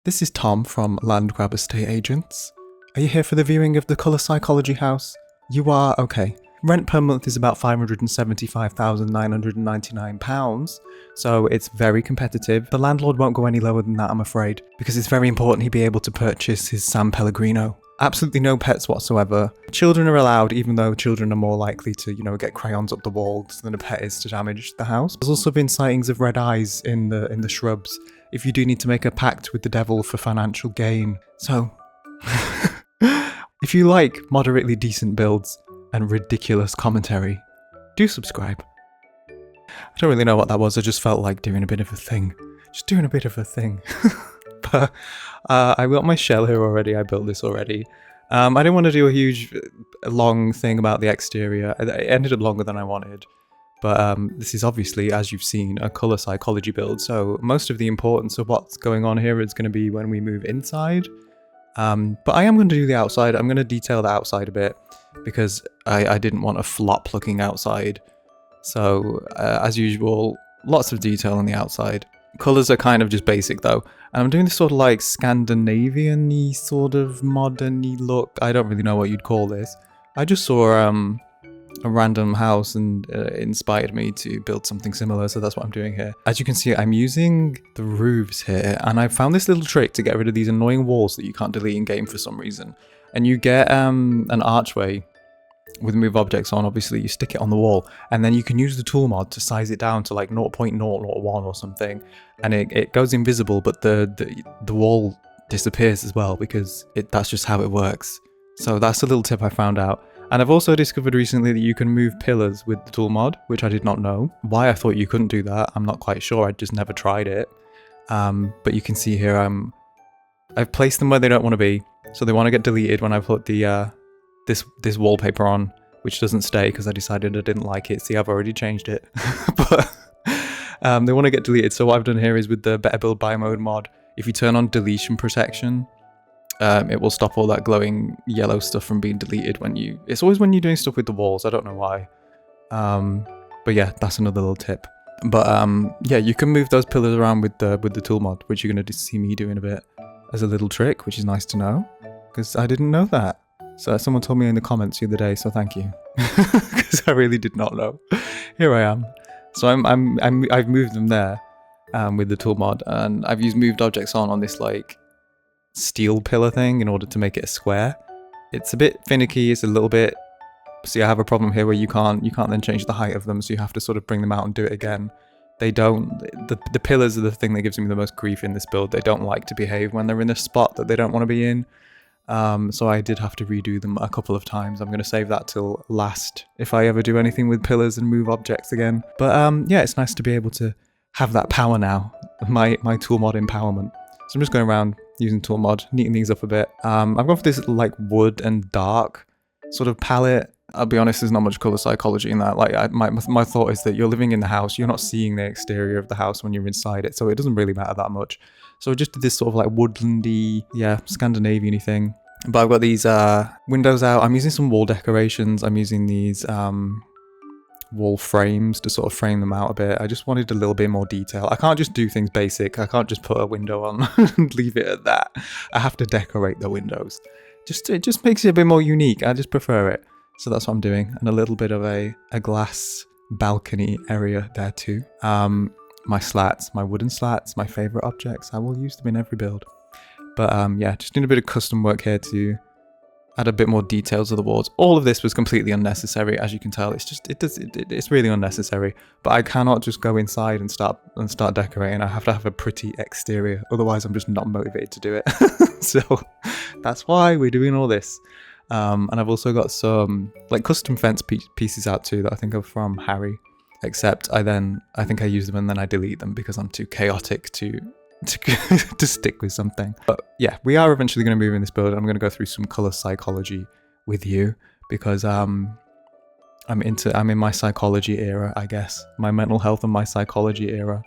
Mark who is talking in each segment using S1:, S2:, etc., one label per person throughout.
S1: This is Tom from Landgrab Estate Agents. Are you here for the viewing of the Colour Psychology house? You are? Okay. Rent per month is about £575,999, so it's very competitive. The landlord won't go any lower than that, I'm afraid, because it's very important he be able to purchase his San Pellegrino. Absolutely no pets whatsoever. Children are allowed, even though children are more likely to, get crayons up the walls than a pet is to damage the house. There's also been sightings of red eyes in the shrubs, if you do need to make a pact with the devil for financial gain. So, if you like moderately decent builds and ridiculous commentary, do subscribe. I don't really know what that was, I just felt like doing a bit of a thing. Just doing a bit of a thing. But I got my shell here already, I built this already. I didn't want to do a huge, long thing about the exterior. It ended up longer than I wanted. But this is obviously, as you've seen, a colour psychology build, so most of the importance of what's going on here is going to be when we move inside. But I am going to do the outside. I'm going to detail the outside a bit, because I didn't want a flop looking outside. So, as usual, lots of detail on the outside. Colours are kind of just basic though, and I'm doing this sort of like Scandinavian-y sort of modern-y look. I don't really know what you'd call this. I just saw a random house and inspired me to build something similar, so that's what I'm doing here. As you can see, I'm using the roofs here, and I found this little trick to get rid of these annoying walls that you can't delete in game for some reason. And you get an archway with move objects on. Obviously you stick it on the wall, and then you can use the tool mod to size it down to like 0.001 or something, and it goes invisible, but the wall disappears as well, because that's just how it works. So that's a little tip I found out. And I've also discovered recently that you can move pillars with the tool mod, which I did not know. Why I thought you couldn't do that, I'm not quite sure. I just never tried it. But you can see here, I've placed them where they don't want to be, so they want to get deleted when I put the this wallpaper on, which doesn't stay because I decided I didn't like it. See, I've already changed it. But they want to get deleted. So what I've done here is with the Better Build Buy Mode mod, if you turn on deletion protection, it will stop all that glowing yellow stuff from being deleted it's always when you're doing stuff with the walls. I don't know why. But yeah, that's another little tip. But yeah, you can move those pillars around with the tool mod, which you're going to see me doing a bit as a little trick, which is nice to know, because I didn't know that. So someone told me in the comments the other day, so thank you, because I really did not know. Here I am. So I've moved them there with the tool mod, and I've used moved objects on this like steel pillar thing in order to make it a square. It's a bit finicky, it's a little bit, see, I have a problem here where you can't then change the height of them, so you have to sort of bring them out and do it again. They don't, the pillars are the thing that gives me the most grief in this build. They don't like to behave when they're in a spot that they don't want to be in. So I did have to redo them a couple of times. I'm going to save that till last, if I ever do anything with pillars and move objects again. But yeah, it's nice to be able to have that power now, my tool mod empowerment. So I'm just going around using tool mod, neatening these up a bit. I've gone for this like wood and dark sort of palette. I'll be honest, there's not much colour psychology in that. Like my thought is that you're living in the house, you're not seeing the exterior of the house when you're inside it, so it doesn't really matter that much. So I just did this sort of like woodlandy, yeah, Scandinavian-y thing. But I've got these windows out. I'm using some wall decorations. I'm using these wall frames to sort of frame them out a bit. I just wanted a little bit more detail. I can't just do things basic. I can't just put a window on and leave it at that. I have to decorate the windows. It just makes it a bit more unique. I just prefer it. So that's what I'm doing. And a little bit of a glass balcony area there too. My slats, my wooden slats, my favorite objects. I will use them in every build. But yeah, just doing a bit of custom work here to add a bit more details of the walls. All of this was completely unnecessary, as you can tell. It's really unnecessary. But I cannot just go inside and start decorating. I have to have a pretty exterior, otherwise I'm just not motivated to do it. So that's why we're doing all this. And I've also got some like custom fence pieces out too that I think are from Harry. Except I think I use them and then I delete them because I'm too chaotic to stick with something. But yeah, we are eventually going to move in this build. I'm going to go through some color psychology with you because I'm in my psychology era, I guess, my mental health and my psychology era.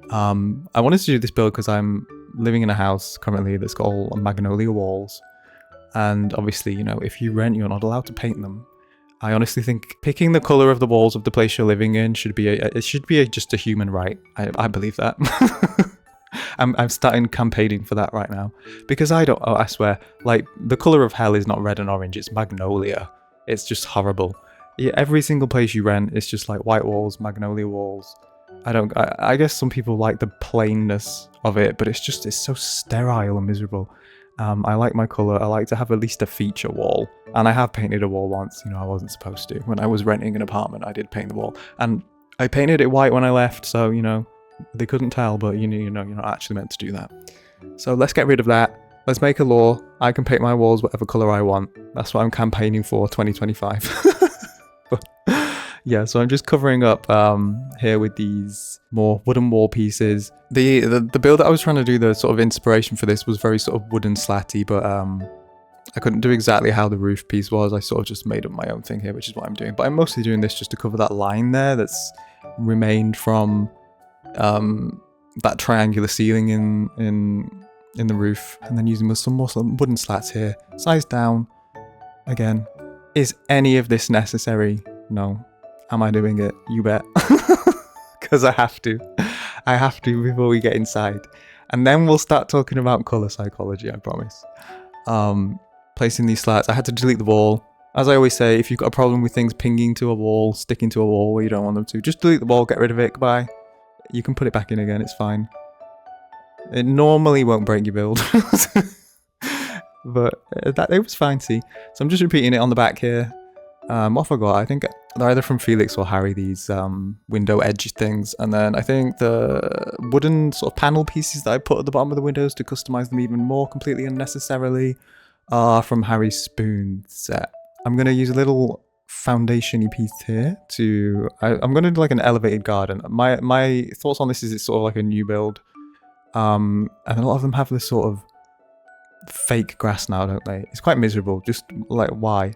S1: I wanted to do this build because I'm living in a house currently that's got all magnolia walls, and obviously, if you rent, you're not allowed to paint them. I honestly think picking the color of the walls of the place you're living in should be just a human right. I believe that. I'm starting campaigning for that right now because I swear, like the color of hell is not red and orange, it's magnolia. It's just horrible. Yeah, every single place you rent, it's just like white walls, magnolia walls. I guess some people like the plainness of it, but it's so sterile and miserable. I like my color. I like to have at least a feature wall, and I have painted a wall once. I wasn't supposed to. When I was renting an apartment, I did paint the wall, and I painted it white when I left, so they couldn't tell. But you're not actually meant to do that. So let's get rid of that. Let's make a law. I can paint my walls whatever color I want. That's what I'm campaigning for 2025. Yeah, so I'm just covering up here with these more wooden wall pieces. The build that I was trying to do, the sort of inspiration for this was very sort of wooden slatty, but I couldn't do exactly how the roof piece was. I sort of just made up my own thing here, which is what I'm doing. But I'm mostly doing this just to cover that line there that's remained from that triangular ceiling in the roof, and then using some wooden slats here. Size down. Again, is any of this necessary? No. Am I doing it? You bet. Because I have to. I have to before we get inside. And then we'll start talking about colour psychology, I promise. Placing these slats. I had to delete the wall. As I always say, if you've got a problem with things pinging to a wall, sticking to a wall where you don't want them to, just delete the wall, get rid of it, goodbye. You can put it back in again, it's fine. It normally won't break your build. But it was fine, see. So I'm just repeating it on the back here. What have I got? I think they're either from Felix or Harry, these window edge things. And then I think the wooden sort of panel pieces that I put at the bottom of the windows to customize them even more completely unnecessarily are from Harry's spoon set. I'm going to use a little foundation-y piece here to... I'm going to do like an elevated garden. My thoughts on this is it's sort of like a new build. And a lot of them have this sort of fake grass now, don't they? It's quite miserable. Just like, why?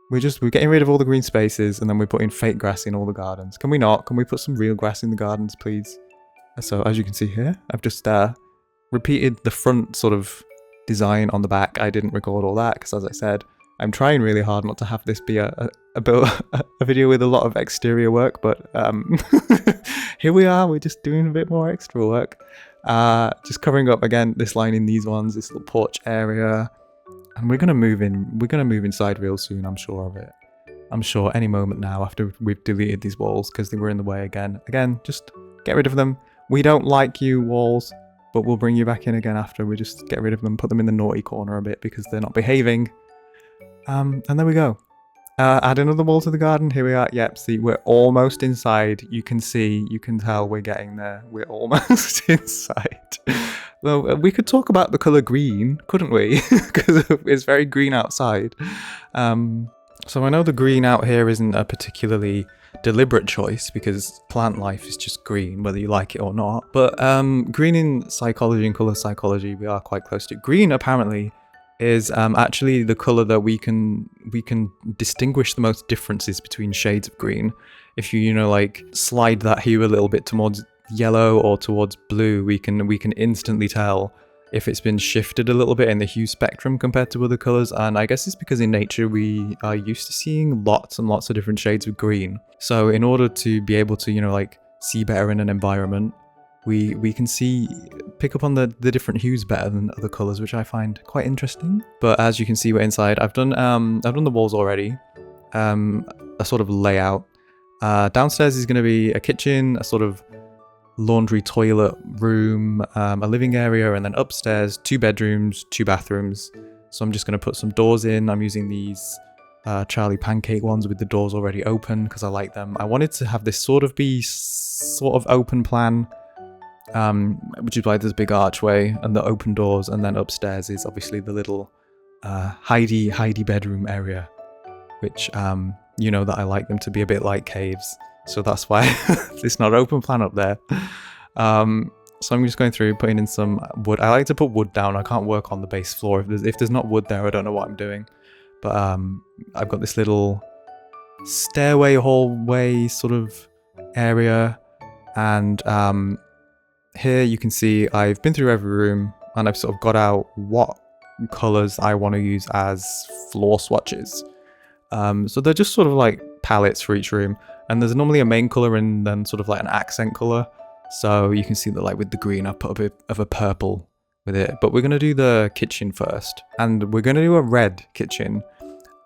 S1: We're getting rid of all the green spaces and then we're putting fake grass in all the gardens. Can we not? Can we put some real grass in the gardens, please? So as you can see here, I've just repeated the front sort of design on the back. I didn't record all that because, as I said, I'm trying really hard not to have this be a video with a lot of exterior work, but here we are. We're just doing a bit more extra work. Just covering up again this line in these ones, this little porch area. And we're gonna move inside real soon, I'm sure of it. I'm sure any moment now after we've deleted these walls because they were in the way again. Again, just get rid of them. We don't like you, walls, but we'll bring you back in again after. We just get rid of them, put them in the naughty corner a bit because they're not behaving. And there we go. Add another wall to the garden. Here we are. Yep, see, we're almost inside. You can tell we're getting there. We're almost inside. Well, we could talk about the colour green, couldn't we? Because it's very green outside. So I know the green out here isn't a particularly deliberate choice because plant life is just green, whether you like it or not. But green in psychology and colour psychology, we are quite close to. Green apparently is actually the colour that we can distinguish the most differences between shades of green. If you like slide that hue a little bit towards yellow or towards blue, we can instantly tell if it's been shifted a little bit in the hue spectrum compared to other colours. And I guess it's because in nature we are used to seeing lots and lots of different shades of green. So in order to be able to see better in an environment, we can pick up on the different hues better than other colours, which I find quite interesting. But as you can see, we're inside. I've done the walls already, a sort of layout. Downstairs is going to be a kitchen, a sort of laundry toilet room, a living area, and then upstairs 2 bedrooms, 2 bathrooms. So I'm just going to put some doors in. I'm using these Charlie Pancake ones with the doors already open because I like them. I wanted to have this sort of open plan, which is why there's a big archway and the open doors, and then upstairs is obviously the little Heidi bedroom area, which that I like them to be a bit like caves. So that's why it's not open plan up there. So I'm just going through, putting in some wood. I like to put wood down. I can't work on the base floor. If there's not wood there, I don't know what I'm doing. But I've got this little stairway, hallway sort of area. And here you can see I've been through every room and I've sort of got out what colours I want to use as floor swatches. So they're just sort of like palettes for each room. And there's normally a main colour and then sort of like an accent colour. So you can see that like with the green, I put a bit of a purple with it. But we're going to do the kitchen first. And we're going to do a red kitchen.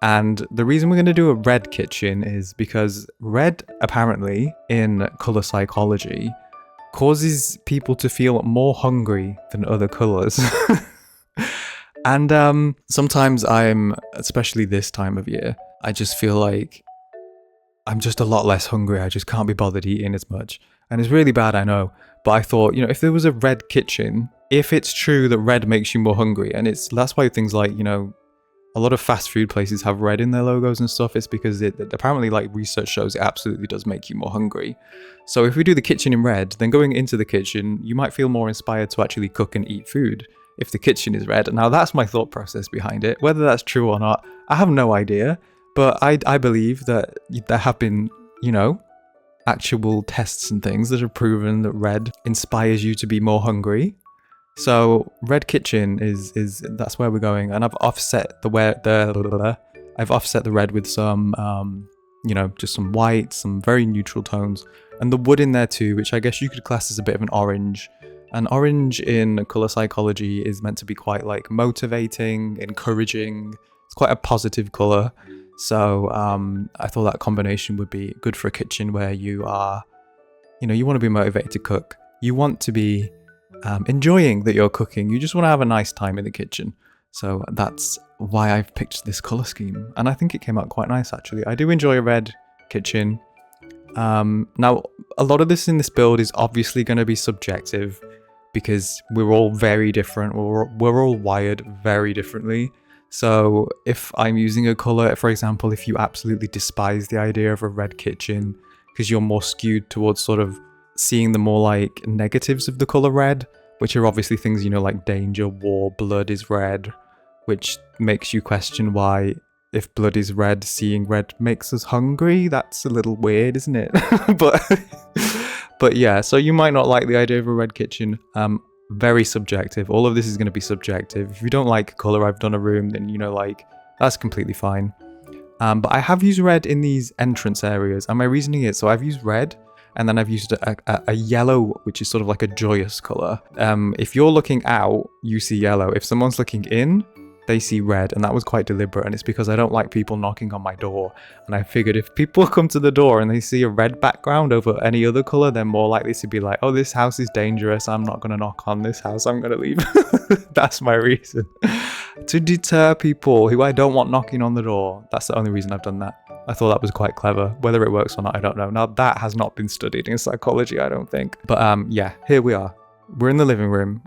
S1: And the reason we're going to do a red kitchen is because red, apparently, in color psychology, causes people to feel more hungry than other colors. And sometimes especially this time of year, I just feel like I'm just a lot less hungry. I just can't be bothered eating as much. And it's really bad, I know. But I thought, if there was a red kitchen, if it's true that red makes you more hungry, and that's why things like, a lot of fast food places have red in their logos and stuff. It's because it apparently, like, research shows it absolutely does make you more hungry. So if we do the kitchen in red, then going into the kitchen, you might feel more inspired to actually cook and eat food if the kitchen is red. Now that's my thought process behind it. Whether that's true or not, I have no idea. But I believe that there have been, actual tests and things that have proven that red inspires you to be more hungry. So red kitchen is that's where we're going, and I've offset the red with some just some white, some very neutral tones, and the wood in there too, which I guess you could class as a bit of an orange. And orange in color psychology is meant to be quite like motivating, encouraging. It's quite a positive color. So I thought that combination would be good for a kitchen where you are, you want to be motivated to cook. You want to be enjoying that you're cooking. You just want to have a nice time in the kitchen. So that's why I've picked this color scheme. And I think it came out quite nice, actually. I do enjoy a red kitchen. Now, a lot of this in this build is obviously going to be subjective because we're all very different. We're all wired very differently. So if I'm using a color, for example, if you absolutely despise the idea of a red kitchen because you're more skewed towards sort of seeing the more like negatives of the color red, which are obviously things, like danger, war, blood is red, which makes you question why, if blood is red, seeing red makes us hungry. That's a little weird, isn't it? But yeah, so you might not like the idea of a red kitchen. Very subjective. All of this is going to be subjective. If you don't like color, I've done a room, then that's completely fine. But I have used red in these entrance areas, and my reasoning is, so I've used red, and then I've used a yellow, which is sort of like a joyous color. If you're looking out, you see yellow. If someone's looking in, they see red, and that was quite deliberate, and it's because I don't like people knocking on my door, and I figured if people come to the door and they see a red background over any other color, they're more likely to be like, oh, this house is dangerous, I'm not going to knock on this house, I'm going to leave. That's my reason. To deter people who I don't want knocking on the door. That's the only reason I've done that. I thought that was quite clever. Whether it works or not, I don't know. Now, that has not been studied in psychology, I don't think. But yeah, here we are. We're in the living room.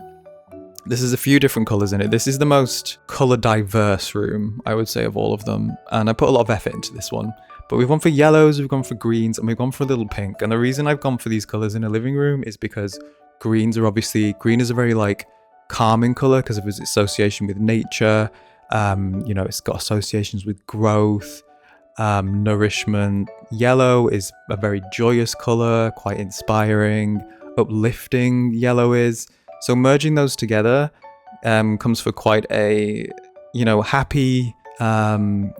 S1: This is a few different colours in it. This is the most colour diverse room, I would say, of all of them. And I put a lot of effort into this one. But we've gone for yellows, we've gone for greens, and we've gone for a little pink. And the reason I've gone for these colours in a living room is because green is a very like calming colour because of its association with nature. It's got associations with growth, nourishment. Yellow is a very joyous colour, quite inspiring, uplifting yellow is. So merging those together comes for quite a, happy and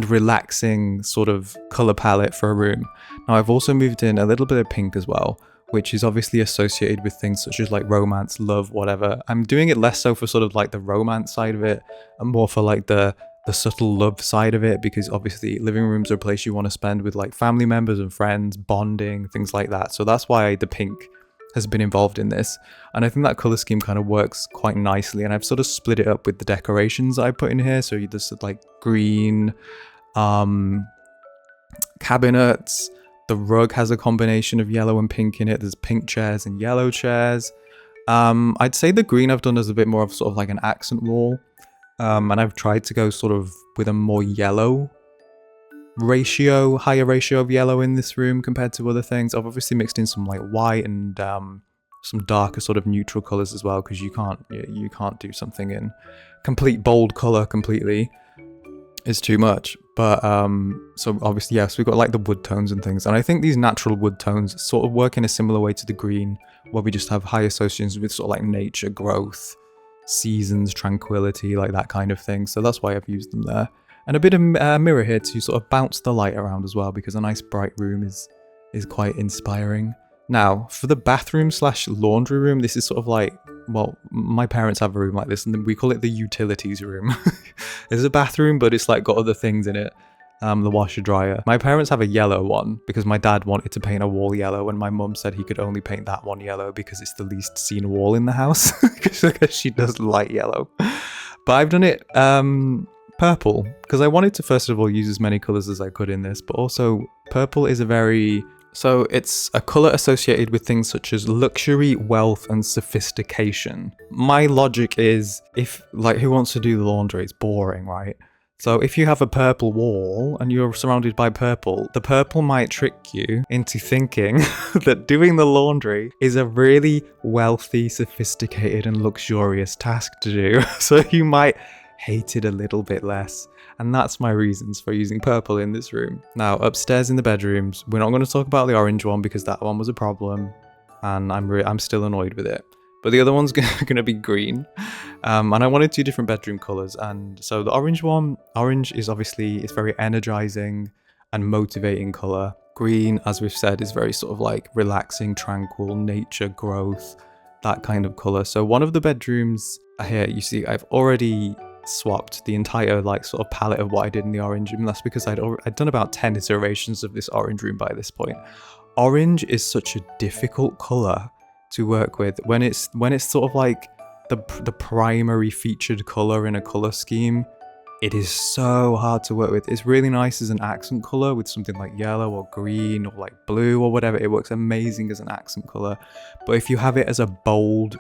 S1: relaxing sort of colour palette for a room. Now, I've also moved in a little bit of pink as well, which is obviously associated with things such as like romance, love, whatever. I'm doing it less so for sort of like the romance side of it and more for like the subtle love side of it, because obviously living rooms are a place you want to spend with like family members and friends, bonding, things like that. So that's why the pink has been involved in this, and I think that color scheme kind of works quite nicely, and I've sort of split it up with the decorations I put in here. So there's like green cabinets, the rug has a combination of yellow and pink in it, there's pink chairs and yellow chairs. I'd say the green I've done as a bit more of sort of like an accent wall, and I've tried to go sort of with a more yellow higher ratio of yellow in this room compared to other things. I've obviously mixed in some like white and some darker sort of neutral colors as well, because you can't do something in complete bold color completely. It's too much. But so obviously, yes, we've got like the wood tones and things, and I think these natural wood tones sort of work in a similar way to the green, where we just have high associations with sort of like nature, growth, seasons, tranquility, like that kind of thing. So that's why I've used them there. And a bit of mirror here to sort of bounce the light around as well, because a nice bright room is quite inspiring. Now, for the bathroom slash laundry room, this is sort of like, well, my parents have a room like this, and we call it the utilities room. It's a bathroom, but it's like got other things in it. The washer dryer. My parents have a yellow one because my dad wanted to paint a wall yellow, and my mum said he could only paint that one yellow because it's the least seen wall in the house, because she does light yellow. But I've done it purple because I wanted to first of all use as many colors as I could in this, but also purple is so it's a color associated with things such as luxury, wealth, and sophistication. My logic is, if like, who wants to do the laundry? It's boring, right? So if you have a purple wall and you're surrounded by purple, the purple might trick you into thinking that doing the laundry is a really wealthy, sophisticated, and luxurious task to do. So you might hate it a little bit less. And that's my reasons for using purple in this room. Now, upstairs in the bedrooms, we're not going to talk about the orange one because that one was a problem, and I'm still annoyed with it. But the other one's going to be green. And I wanted 2 different bedroom colors. And so the orange is obviously, it's very energizing and motivating color. Green, as we've said, is very sort of like relaxing, tranquil, nature, growth, that kind of color. So one of the bedrooms here, you see, I've already swapped the entire like sort of palette of what I did in the orange room. That's because I'd done about 10 iterations of this orange room by this point. Orange is such a difficult color to work with when it's sort of like the primary featured color in a color scheme. It is so hard to work with. It's really nice as an accent color with something like yellow or green or like blue or whatever. It works amazing as an accent color. But if you have it as a bold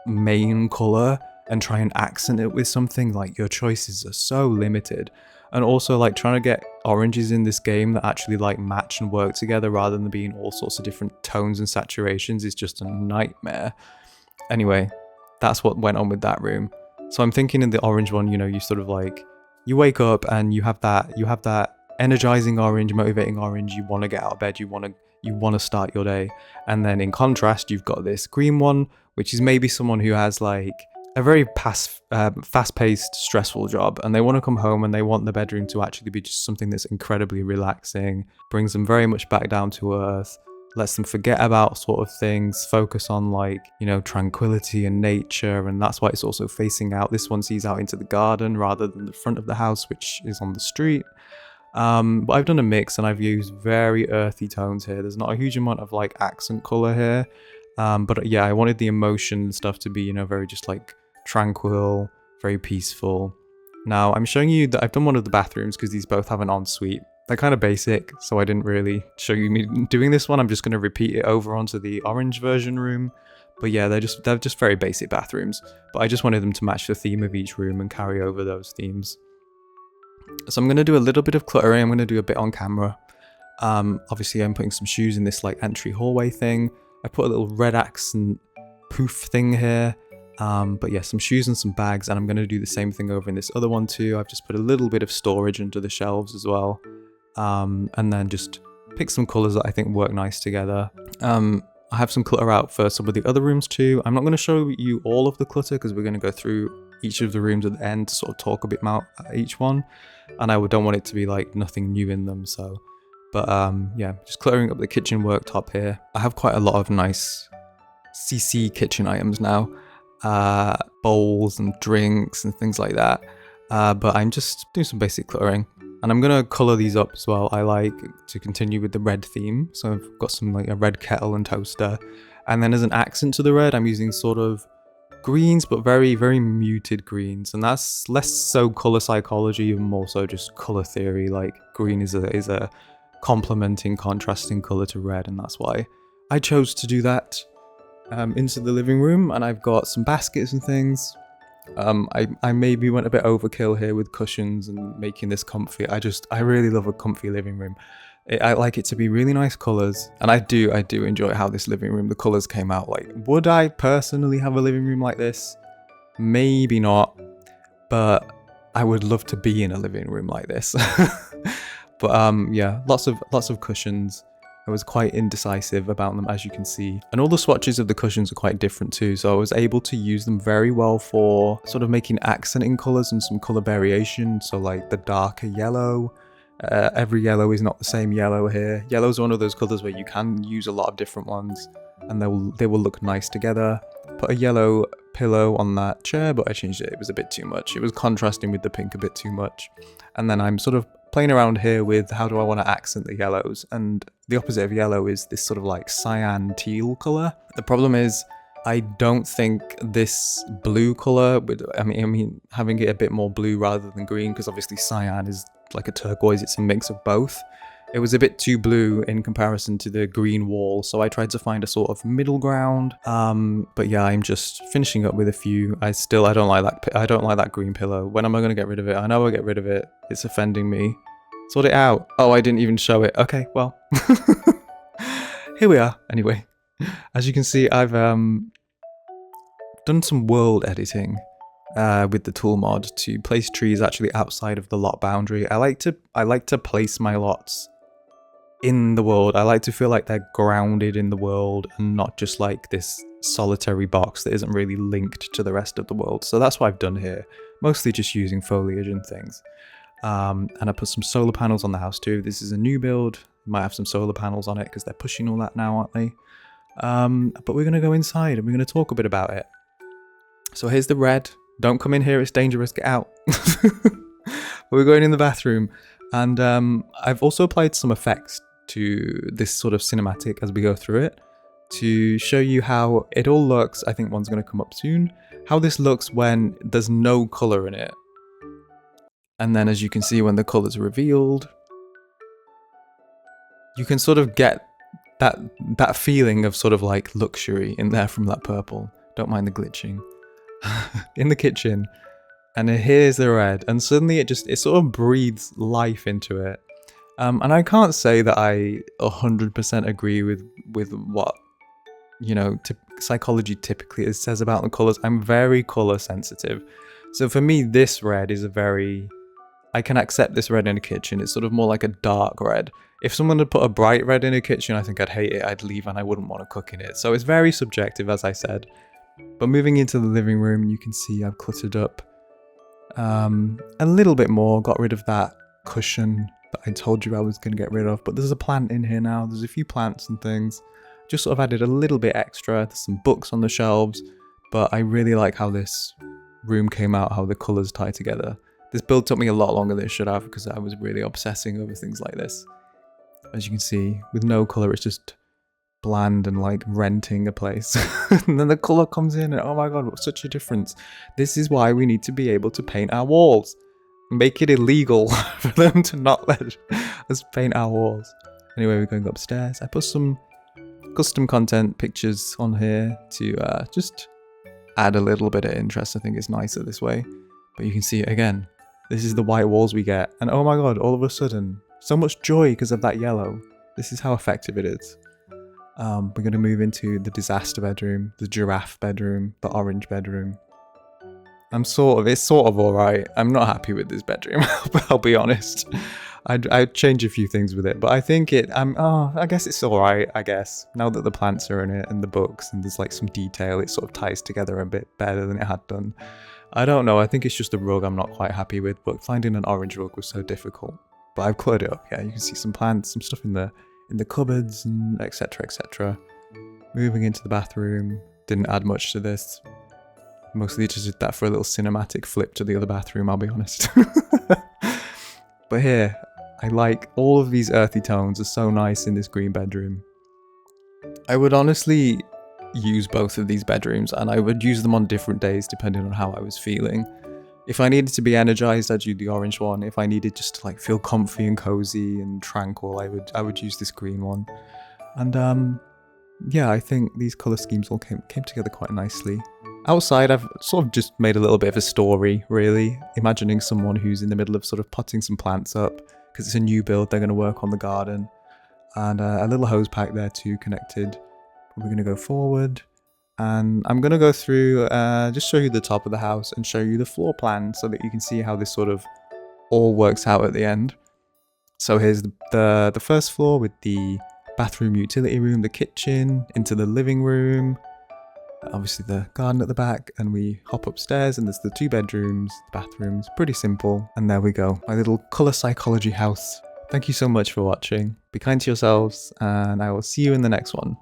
S1: main color and try and accent it with something, like, your choices are so limited. And also, like, trying to get oranges in this game that actually like match and work together rather than being all sorts of different tones and saturations is just a nightmare. Anyway, that's what went on with that room. So I'm thinking in the orange one, you know, you sort of like, you wake up and you have that energizing orange, motivating orange. You want to get out of bed, you want to start your day. And then in contrast, you've got this green one, which is maybe someone who has like a very fast-paced, stressful job, and they want to come home and they want the bedroom to actually be just something that's incredibly relaxing, brings them very much back down to earth, lets them forget about sort of things, focus on, like, you know, tranquility and nature. And that's why it's also facing out. This one sees out into the garden rather than the front of the house, which is on the street. But I've done a mix and I've used very earthy tones here. There's not a huge amount of like accent color here. But yeah, I wanted the emotion and stuff to be, you know, very just like tranquil, very peaceful. Now I'm showing you that I've done one of the bathrooms because these both have an ensuite. They're kind of basic, so I didn't really show you me doing this one. I'm just going to repeat it over onto the orange version room. But yeah, they're just very basic bathrooms. But I just wanted them to match the theme of each room and carry over those themes. So I'm going to do a little bit of cluttering. I'm going to do a bit on camera. Obviously I'm putting some shoes in this like entry hallway thing. I put a little red accent poof thing here. But yeah, some shoes and some bags, and I'm going to do the same thing over in this other one too. I've just put a little bit of storage under the shelves as well. And then just pick some colours that I think work nice together. I have some clutter out for some of the other rooms too. I'm not going to show you all of the clutter because we're going to go through each of the rooms at the end to sort of talk a bit about each one. And I don't want it to be like nothing new in them, so. But yeah, just cluttering up the kitchen worktop here. I have quite a lot of nice CC kitchen items now. Bowls and drinks and things like that. But I'm just doing some basic cluttering. And I'm going to colour these up as well. I like to continue with the red theme. So I've got some like a red kettle and toaster. And then as an accent to the red, I'm using sort of greens, but very, very muted greens. And that's less so colour psychology and more so just colour theory. Like green is a complementing, contrasting colour to red. And that's why I chose to do that. Into the living room, and I've got some baskets and things. I maybe went a bit overkill here with cushions and making this comfy. I really love a comfy living room. I like it to be really nice colours, and I do enjoy how this living room, the colours came out. Like, would I personally have a living room like this? Maybe not, but I would love to be in a living room like this. But yeah, lots of cushions. I was quite indecisive about them, as you can see. And all the swatches of the cushions are quite different too, so I was able to use them very well for sort of making accenting colours and some colour variation. So like the darker yellow, Every yellow is not the same yellow here. Yellow's one of those colours where you can use a lot of different ones and they will look nice together. Put a yellow pillow on that chair, but I changed it. It was a bit too much. It was contrasting with the pink a bit too much. And then I'm sort of playing around here with how do I want to accent the yellows. And the opposite of yellow is this sort of like cyan teal colour. The problem is I don't think this blue colour would, I mean having it a bit more blue rather than green, because obviously cyan is like a turquoise, it's a mix of both. It was a bit too blue in comparison to the green wall, so I tried to find a sort of middle ground. But yeah, I'm just finishing up with a few. I don't like that green pillow. When am I going to get rid of it? I know I'll get rid of it. It's offending me. Sort it out. Oh, I didn't even show it. Okay, well. Here we are. Anyway, as you can see, I've done some world editing with the tool mod to place trees actually outside of the lot boundary. I like to place my lots in the world. I like to feel like they're grounded in the world and not just like this solitary box that isn't really linked to the rest of the world. So that's what I've done here, mostly just using foliage and things. And I put some solar panels on the house too. This is a new build. Might have some solar panels on it because they're pushing all that now, aren't they? But we're going to go inside and we're going to talk a bit about it. So here's the red. Don't come in here, it's dangerous, get out. We're going in the bathroom. And I've also applied some effects to this sort of cinematic as we go through it to show you how it all looks. I think one's going to come up soon. How this looks when there's no colour in it. And then as you can see when the colour's revealed, you can sort of get that feeling of sort of like luxury in there from that purple. Don't mind the glitching. In the kitchen. And here's the red, and suddenly it sort of breathes life into it. And I can't say that I 100% agree with what, you know, psychology typically says about the colours. I'm very colour sensitive. So for me, this red is I can accept this red in a kitchen. It's sort of more like a dark red. If someone had put a bright red in a kitchen, I think I'd hate it, I'd leave, and I wouldn't want to cook in it. So it's very subjective, as I said. But moving into the living room, you can see I've cluttered up a little bit more, got rid of that cushion that I told you I was going to get rid of, but there's a plant in here now, there's a few plants and things, just sort of added a little bit extra. There's some books on the shelves, but I really like how this room came out, how the colours tie together. This build took me a lot longer than it should have because I was really obsessing over things like this. As you can see, with no colour, it's just bland and like renting a place. And then the colour comes in and oh my god, what such a difference. This is why we need to be able to paint our walls. Make it illegal for them to not let us paint our walls. Anyway, we're going upstairs. I put some custom content pictures on here to just add a little bit of interest. I think it's nicer this way. But you can see it again. This is the white walls we get. And oh my god, all of a sudden, so much joy because of that yellow. This is how effective it is. We're going to move into the disaster bedroom, the giraffe bedroom, the orange bedroom. It's sort of alright. I'm not happy with this bedroom, I'll be honest. I'd change a few things with it, but I think I guess it's alright, I guess. Now that the plants are in it and the books and there's like some detail, it sort of ties together a bit better than it had done. I don't know, I think it's just the rug I'm not quite happy with, but finding an orange rug was so difficult. But I've cluttered it up, yeah, you can see some plants, some stuff in the cupboards and etc, etc. Moving into the bathroom, didn't add much to this. Mostly just did that for a little cinematic flip to the other bathroom, I'll be honest. But here, I like all of these earthy tones are so nice in this green bedroom. I would honestly use both of these bedrooms and I would use them on different days depending on how I was feeling. If I needed to be energized, I'd use the orange one. If I needed just to like feel comfy and cozy and tranquil, I would use this green one. And yeah, I think these color schemes all came together quite nicely. Outside, I've sort of just made a little bit of a story, really. Imagining someone who's in the middle of sort of potting some plants up, because it's a new build, they're going to work on the garden. And a little hose pack there too, connected. We're going to go forward. And I'm going to go through, just show you the top of the house and show you the floor plan so that you can see how this sort of all works out at the end. So here's the first floor with the bathroom, utility room, the kitchen, into the living room, obviously the garden at the back, and we hop upstairs and there's the two bedrooms, the bathrooms, pretty simple. And there we go, my little colour psychology house Thank you so much for watching. Be kind to yourselves, and I will see you in the next one.